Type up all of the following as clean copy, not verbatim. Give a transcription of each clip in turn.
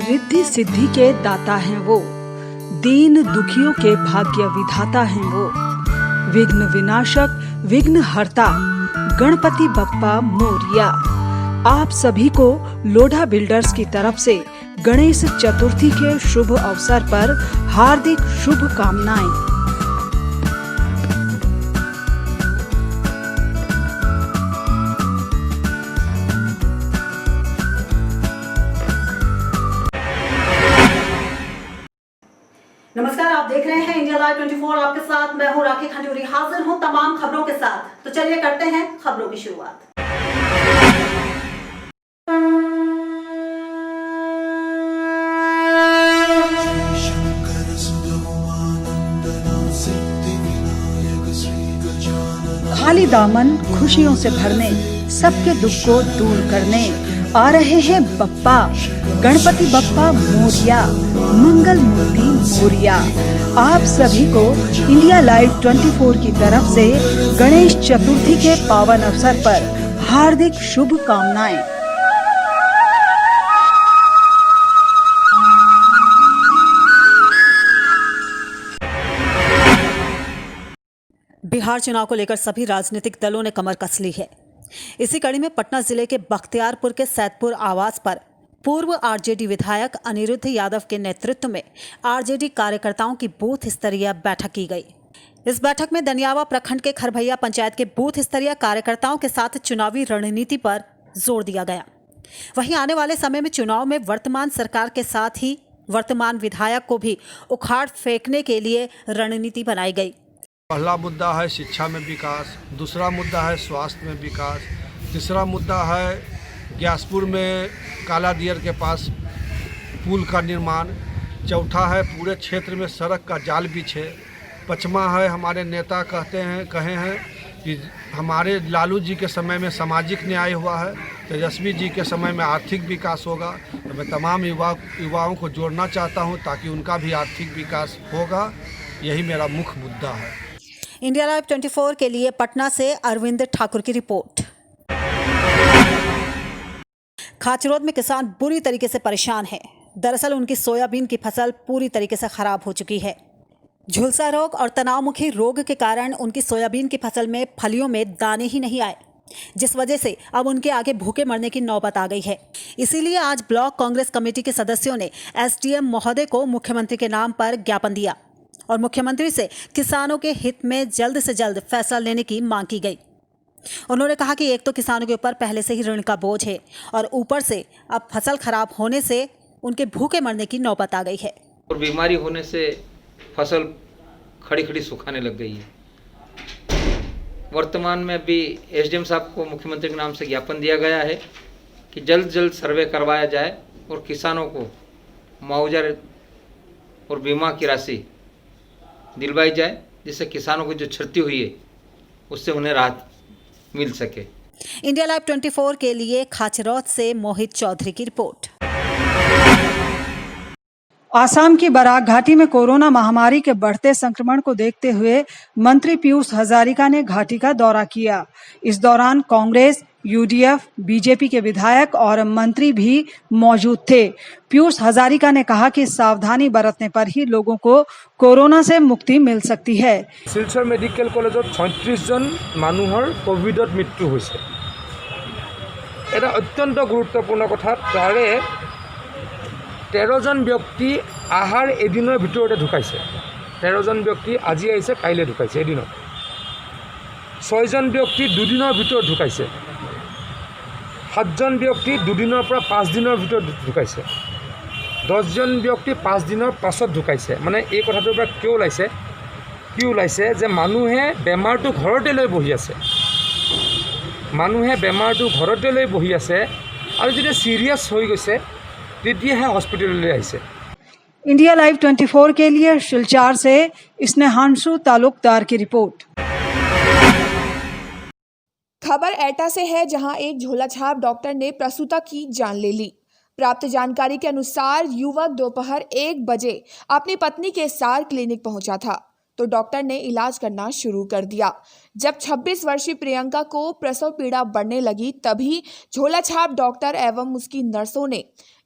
रिद्धि सिद्धि के दाता हैं वो, दीन दुखियों के भाग्य विधाता हैं वो, विघ्न विनाशक विघ्न हरता गणपति बप्पा मोरिया। आप सभी को लोढ़ा बिल्डर्स की तरफ से गणेश चतुर्थी के शुभ अवसर पर हार्दिक शुभकामनाएं। नमस्कार, आप देख रहे हैं इंडिया लाइव 24। आपके साथ मैं हूं राखी खंडूरी, हाजिर हूं तमाम खबरों के साथ। तो चलिए करते हैं खबरों की शुरुआत। खाली दामन खुशियों से भरने, सबके दुख को दूर करने आ रहे हैं बप्पा, गणपति बप्पा मोरिया, मंगल मूर्ति मोरिया। आप सभी को इंडिया लाइव 24 की तरफ से गणेश चतुर्थी के पावन अवसर पर हार्दिक शुभकामनाएं। बिहार चुनाव को लेकर सभी राजनीतिक दलों ने कमर कस ली है। इसी कड़ी में पटना जिले के बख्तियारपुर के सैदपुर आवास पर पूर्व आरजेडी विधायक अनिरुद्ध यादव के नेतृत्व में आरजेडी कार्यकर्ताओं की बूथ स्तरीय बैठक की गई। इस बैठक में दनियावा प्रखंड के खरभैया पंचायत के बूथ स्तरीय कार्यकर्ताओं के साथ चुनावी रणनीति पर जोर दिया गया। वहीं आने वाले समय में चुनाव में वर्तमान सरकार के साथ ही वर्तमान विधायक को भी उखाड़ फेंकने के लिए रणनीति बनाई गई। पहला मुद्दा है शिक्षा में विकास, दूसरा मुद्दा है स्वास्थ्य में विकास, तीसरा मुद्दा है ग्यासपुर में काला दियर के पास पुल का निर्माण, चौथा है पूरे क्षेत्र में सड़क का जाल बिछे, पांचवा है हमारे नेता कहे हैं कि हमारे लालू जी के समय में सामाजिक न्याय हुआ है, तेजस्वी जी के समय में आर्थिक विकास होगा। तो मैं तमाम युवाओं को जोड़ना चाहता हूं ताकि उनका भी आर्थिक विकास होगा। यही मेरा मुख्य मुद्दा है। इंडिया लाइव 24 के लिए पटना से अरविंद ठाकुर की रिपोर्ट। खाचरोद में किसान बुरी तरीके से परेशान है। दरअसल उनकी सोयाबीन की फसल पूरी तरीके से खराब हो चुकी है। झुलसा रोग और तनावमुखी रोग के कारण उनकी सोयाबीन की फसल में फलियों में दाने ही नहीं आए, जिस वजह से अब उनके आगे भूखे मरने की नौबत आ गई है। इसीलिए आज ब्लॉक कांग्रेस कमेटी के सदस्यों ने एसडीएम महोदय को मुख्यमंत्री के नाम पर ज्ञापन दिया और मुख्यमंत्री से किसानों के हित में जल्द से जल्द फैसला लेने की मांग की गई। उन्होंने कहा कि एक तो किसानों के ऊपर पहले से ही ऋण का बोझ है और ऊपर से अब फसल खराब होने से उनके भूखे मरने की नौबत आ गई है और बीमारी होने से फसल खड़ी खड़ी सुखाने लग गई है। वर्तमान में भी एसडीएम साहब को मुख्यमंत्री के नाम से ज्ञापन दिया गया है कि जल्द जल्द सर्वे करवाया जाए और किसानों को मुआवजा और बीमा की राशि दिलवाई जाए, जिससे किसानों को जो क्षति हुई है उससे उन्हें राहत मिल सके। इंडिया लाइव 24 के लिए खाचरौद से मोहित चौधरी की रिपोर्ट। आसाम की बराक घाटी में कोरोना महामारी के बढ़ते संक्रमण को देखते हुए मंत्री पीयूष हजारिका ने घाटी का दौरा किया। इस दौरान कांग्रेस, यूडीएफ, बीजेपी के विधायक और मंत्री भी मौजूद थे। पीयूष हजारिका ने कहा कि सावधानी बरतने पर ही लोगों को कोरोना से मुक्ति मिल सकती है। सिलचर मेडिकल कॉलेजत 36 जन मानुहर कोविडत मृत्यु हुई। এটা অত্যন্ত গুৰুত্বপূৰ্ণ কথা। তাৰে 13 জন ব্যক্তি আহাৰ এদিনৰ ভিতৰতে ঢুকাইছে। 13 জন ব্যক্তি আজি আহিছে, কাইলৈ ঢুকাইছে এদিনত। 6 জন ব্যক্তি দুদিনৰ ভিতৰত ঢুকাইছে। 7 জন ব্যক্তি দুদিনৰ পৰা 5 দিনৰ ভিতৰত ঢুকাইছে। 10জন ব্যক্তি 5 দিনৰ পাছত ঢুকাইছে। মানে এই কথাটোৰ পৰা কি ওলাইছে যে মানুহে বেমাৰটো ঘৰতে লৈ বহি আছে, আৰু যেতিয়া সিৰিয়াছ হৈ গৈছে তেতিয়াহে হস্পিটেললৈ আহিছে। इंडिया लाइव 24 के लिए शिलचर से स्नेहांशु तालुकदार की रिपोर्ट। खबर एटा से है, जहां एक झोलाछाप डॉक्टर ने प्रसूता की जान ले ली। प्राप्त जानकारी के अनुसार युवक दोपहर 1 बजे अपनी पत्नी के साथ क्लिनिक पहुंचा था, तो डॉक्टर ने इलाज करना शुरू कर दिया। जब 26 वर्षीय प्रियंका को प्रसव पीड़ा बढ़ने लगी, तभी झोलाछाप डॉक्टर एवं उसकी नर्सों ने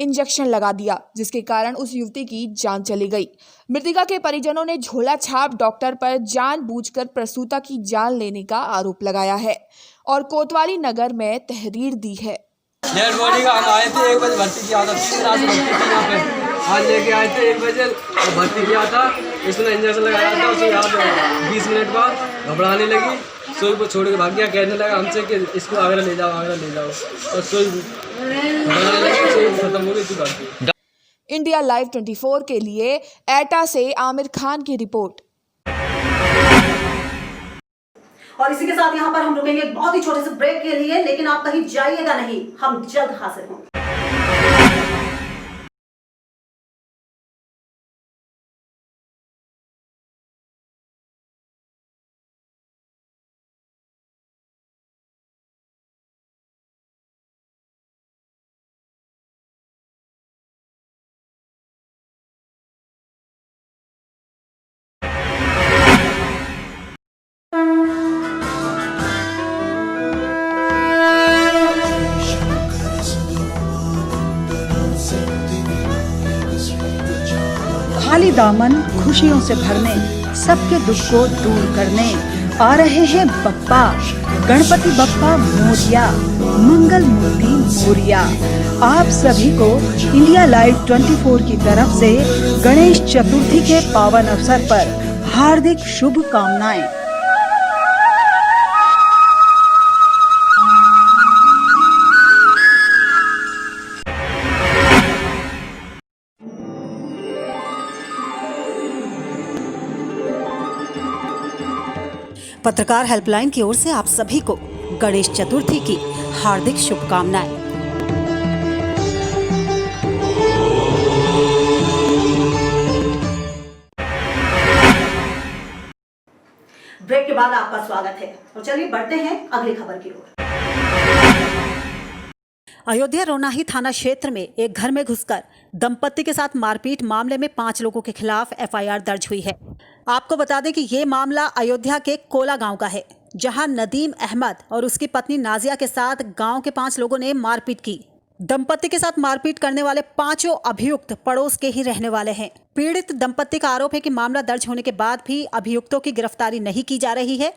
इंजेक्शन लगा दिया, जिसके कारण उस युवती की जान चली गई। मृतका के परिजनों ने झोलाछाप डॉक्टर पर जानबूझकर प्रसूता की जान लेने का आरोप लगाया है और कोतवाली नगर में तहरीर दी है। डेड बॉडी का हम आए थे 1 बजे, भर्ती किया था, 3 रात भर्ती थी यहाँ पे। आज लेके आए थे 1 बजे और भर्ती किया था। इसने इंजेक्शन लगाया था, उसे यहाँ 20 मिनट बाद घबराने लगी, सोई को छोड़ के भाग गया। कहने लगा हमसे कि इसको आगरा ले जाओ, और सोई घबराने लगी, सोई खत्म हो गई, तू भाग गई। इंडिया लाइव 24 के लिए एटा से आमिर खान की रिपोर्ट। और इसी के साथ यहाँ पर हम रुकेंगे बहुत ही छोटे से ब्रेक के लिए, लेकिन आप कहीं जाइएगा नहीं, हम जल्द हाजिर होंगे। खाली दामन खुशियों से भरने, सबके दुख को दूर करने आ रहे हैं बप्पा, गणपति बप्पा मोरिया, मंगल मूर्ति मोरिया। आप सभी को इंडिया लाइव 24 की तरफ से गणेश चतुर्थी के पावन अवसर पर हार्दिक शुभकामनाएं। पत्रकार हेल्पलाइन की ओर से आप सभी को गणेश चतुर्थी की हार्दिक शुभकामनाएं। ब्रेक के बाद आपका स्वागत है और चलिए बढ़ते हैं अगली खबर की ओर। अयोध्या रोनाही थाना क्षेत्र में एक घर में घुसकर दंपत्ति के साथ मारपीट मामले में 5 लोगों के खिलाफ एफआईआर दर्ज हुई है। आपको बता दें कि ये मामला अयोध्या के कोला गांव का है, जहां नदीम अहमद और उसकी पत्नी नाजिया के साथ गांव के 5 लोगों ने मारपीट की। दंपत्ति के साथ मारपीट करने वाले 5 अभियुक्त पड़ोस के ही रहने वाले हैं। पीड़ित दंपत्ति का आरोप है कि मामला दर्ज होने के बाद भी अभियुक्तों की गिरफ्तारी नहीं की जा रही है।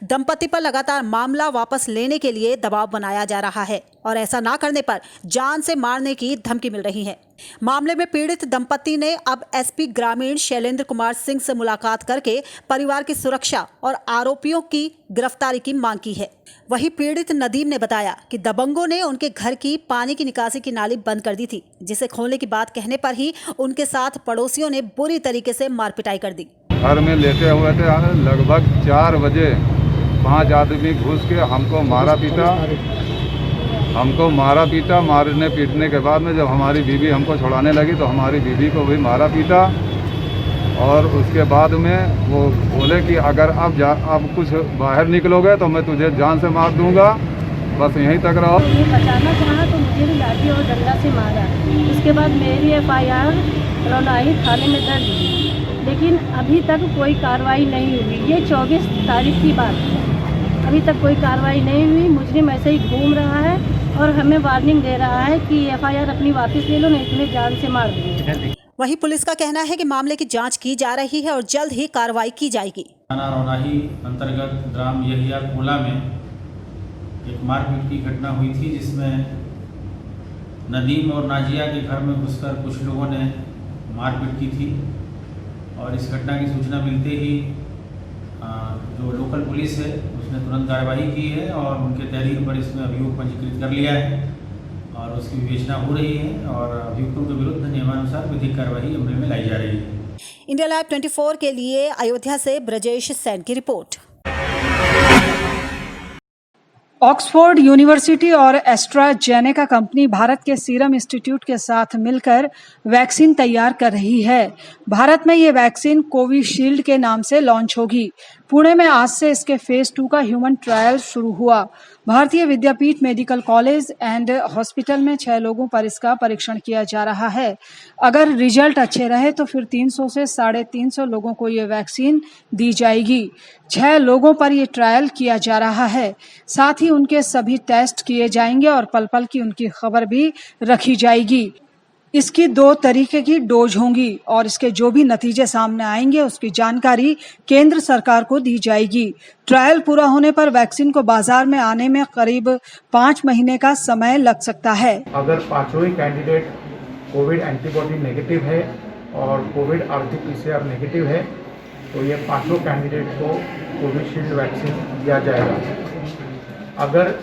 दंपत्ति पर लगातार मामला वापस लेने के लिए दबाव बनाया जा रहा है और ऐसा ना करने पर जान से मारने की धमकी मिल रही है। मामले में पीड़ित दंपत्ति ने अब एसपी ग्रामीण शैलेंद्र कुमार सिंह से मुलाकात करके परिवार की सुरक्षा और आरोपियों की गिरफ्तारी की मांग की है। वहीं पीड़ित नदीम ने बताया कि दबंगों ने उनके घर की पानी की निकासी की नाली बंद कर दी थी, जिसे खोलने की बात कहने पर ही उनके साथ पड़ोसियों ने बुरी तरीके से मारपिटाई कर दी। घर में लेटे हुए थे, लगभग 4 बजे 5 आदमी घुस के हमको मारा पीटा। मारने पीटने के बाद में जब हमारी बीवी हमको छुड़ाने लगी तो हमारी बीवी को भी मारा पीटा, और उसके बाद में वो बोले कि अगर अब कुछ बाहर निकलोगे तो मैं तुझे जान से मार दूंगा, बस यहीं तक रहो। ये बचाना चाहा तो मुझे भी लाठी और डंडा से मारा। उसके बाद मेरी एफआईआर रोनाही थाने में दर्ज हुई, लेकिन अभी तक कोई कार्रवाई नहीं हुई। ये 24 तारीख की बात है, अभी तक कोई कार्रवाई नहीं हुई। मुजरिम ऐसे ही घूम रहा है और हमें वार्निंग दे रहा है कि एफआईआर अपनी वापस ले लो, नहीं तुम्हें जान से मार दूंगी। वहीं पुलिस का कहना है कि मामले की जांच की जा रही है और जल्द ही कार्रवाई की जाएगी। थाना रोनाही अंतर्गत ग्राम यहिया कोला में एक मारपीट की घटना हुई थी, जिसमें नदीम और नाजिया के घर में घुसकर कुछ लोगों ने मारपीट की थी। और इस घटना की सूचना मिलते ही जो लोकल पुलिस है उसने तुरंत कार्रवाई की है और उनके तहरीर पर इसमें अभियोग पंजीकृत कर लिया है। और उसकी विवेचना हो रही है और अभियुक्तों के विरुद्ध नियमानुसार विधिक कार्रवाई अमल में लाई जा रही है। इंडिया लाइव 24 के लिए अयोध्या से ब्रजेश सैन की रिपोर्ट। ऑक्सफोर्ड यूनिवर्सिटी और एस्ट्राजेनेका कंपनी भारत के सीरम इंस्टीट्यूट के साथ मिलकर वैक्सीन तैयार कर रही है। भारत में ये वैक्सीन कोविशील्ड के नाम से लॉन्च होगी। पुणे में आज से इसके फेज 2 का ह्यूमन ट्रायल शुरू हुआ। भारतीय विद्यापीठ मेडिकल कॉलेज एंड हॉस्पिटल में 6 लोगों पर इसका परीक्षण किया जा रहा है। अगर रिजल्ट अच्छे रहे तो फिर 300 से 350 लोगों को ये वैक्सीन दी जाएगी। 6 लोगों पर ये ट्रायल किया जा रहा है। साथ ही उनके सभी टेस्ट किए जाएंगे और पल पल की उनकी खबर भी रखी जाएगी। इसकी 2 तरीके की डोज होंगी और इसके जो भी नतीजे सामने आएंगे उसकी जानकारी केंद्र सरकार को दी जाएगी। ट्रायल पूरा होने पर वैक्सीन को बाजार में आने में करीब 5 महीने का समय लग सकता है। अगर 5 ही कैंडिडेट कोविड एंटीबॉडी नेगेटिव है और कोविड RT-PCR नेगेटिव है तो ये 5 कैंडिडेट को कोविशील्ड वैक्सीन दिया जाएगा। अगर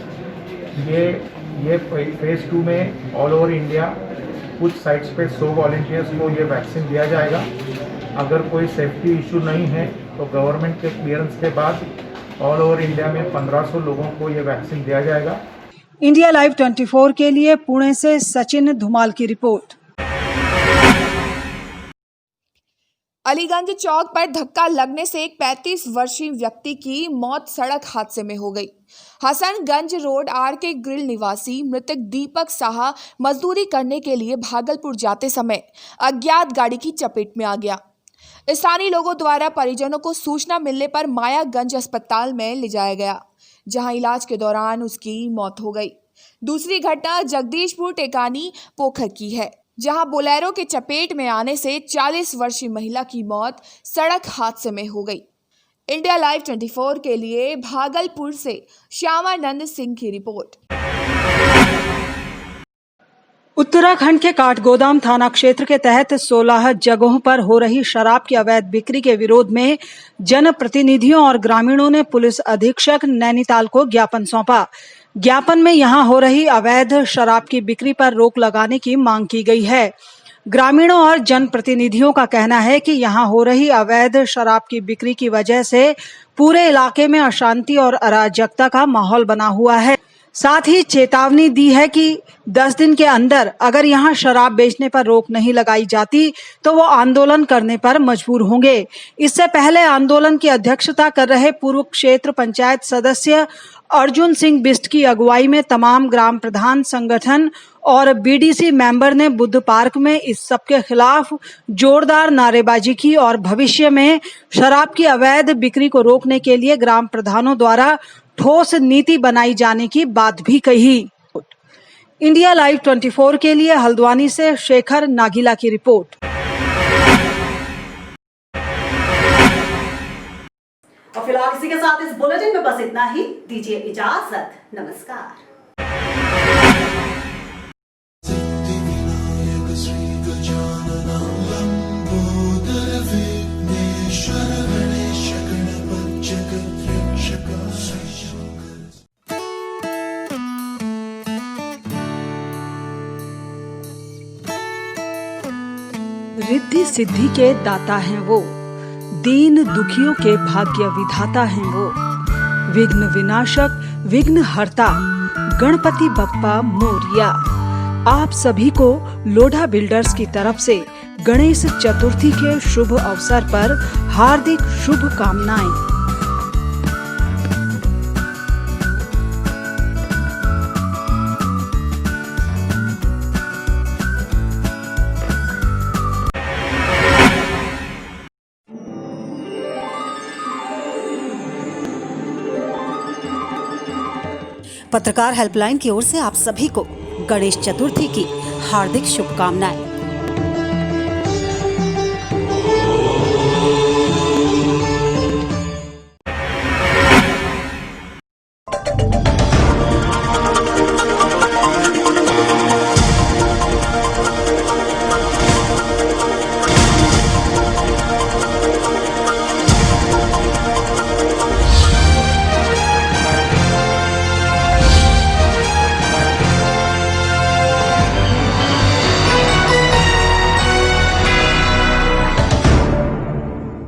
ये फेज 2 में ऑल ओवर इंडिया कुछ साइट्स पे 100 वॉलंटियर्स को ये वैक्सीन दिया जाएगा। अगर कोई सेफ्टी इशू नहीं है तो गवर्नमेंट के क्लियरेंस के बाद ऑल ओवर इंडिया में 1500 लोगों को ये वैक्सीन दिया जाएगा। इंडिया लाइव 24 के लिए पुणे से सचिन धुमाल की रिपोर्ट। अलीगंज चौक पर धक्का लगने से एक 35 वर्षीय व्यक्ति की मौत सड़क हादसे में हो गई। हसनगंज रोड RK ग्रिल निवासी मृतक दीपक साहा मजदूरी करने के लिए भागलपुर जाते समय अज्ञात गाड़ी की चपेट में आ गया। स्थानीय लोगों द्वारा परिजनों को सूचना मिलने पर मायागंज अस्पताल में ले जाया गया, जहां इलाज के दौरान उसकी मौत हो गई। दूसरी घटना जगदीशपुर टेकानी पोखर की है, जहां बोलेरो के चपेट में आने से 40 वर्षीय महिला की मौत सड़क हादसे में हो गई। इंडिया लाइव 24 के लिए भागलपुर से श्यामानंद सिंह की रिपोर्ट। उत्तराखंड के काठगोदाम थाना क्षेत्र के तहत 16 जगहों पर हो रही शराब की अवैध बिक्री के विरोध में जनप्रतिनिधियों और ग्रामीणों ने पुलिस अधीक्षक नैनीताल को ज्ञापन सौंपा। ज्ञापन में यहां हो रही अवैध शराब की बिक्री पर रोक लगाने की मांग की गई है। ग्रामीणों और जनप्रतिनिधियों का कहना है कि यहां हो रही अवैध शराब की बिक्री की वजह से पूरे इलाके में अशांति और अराजकता का माहौल बना हुआ है। साथ ही चेतावनी दी है कि 10 दिन के अंदर अगर यहां शराब बेचने पर रोक नहीं लगाई जाती तो वो आंदोलन करने पर मजबूर होंगे। इससे पहले आंदोलन की अध्यक्षता कर रहे पूर्व क्षेत्र पंचायत सदस्य अर्जुन सिंह बिष्ट की अगुवाई में तमाम ग्राम प्रधान संगठन और BDC मेंबर ने बुद्ध पार्क में इस सब के खिलाफ जोरदार नारेबाजी की और भविष्य में शराब की अवैध बिक्री को रोकने के लिए ग्राम प्रधानों द्वारा ठोस नीति बनाई जाने की बात भी कही। इंडिया लाइव 24 के लिए हल्द्वानी से शेखर नागिला की रिपोर्ट। और फिलहाल इसी के साथ इस बुलेटिन में बस इतना ही। दीजिए इजाजत, नमस्कार। रिद्धि सिद्धि के दाता हैं वो, दीन दुखियों के भाग्य विधाता हैं वो, विघ्न विनाशक विघ्न हरता गणपति बप्पा मोरिया। आप सभी को लोढ़ा बिल्डर्स की तरफ से गणेश चतुर्थी के शुभ अवसर पर हार्दिक शुभकामनाएं। पत्रकार हेल्पलाइन की ओर से आप सभी को गणेश चतुर्थी की हार्दिक शुभकामनाएं।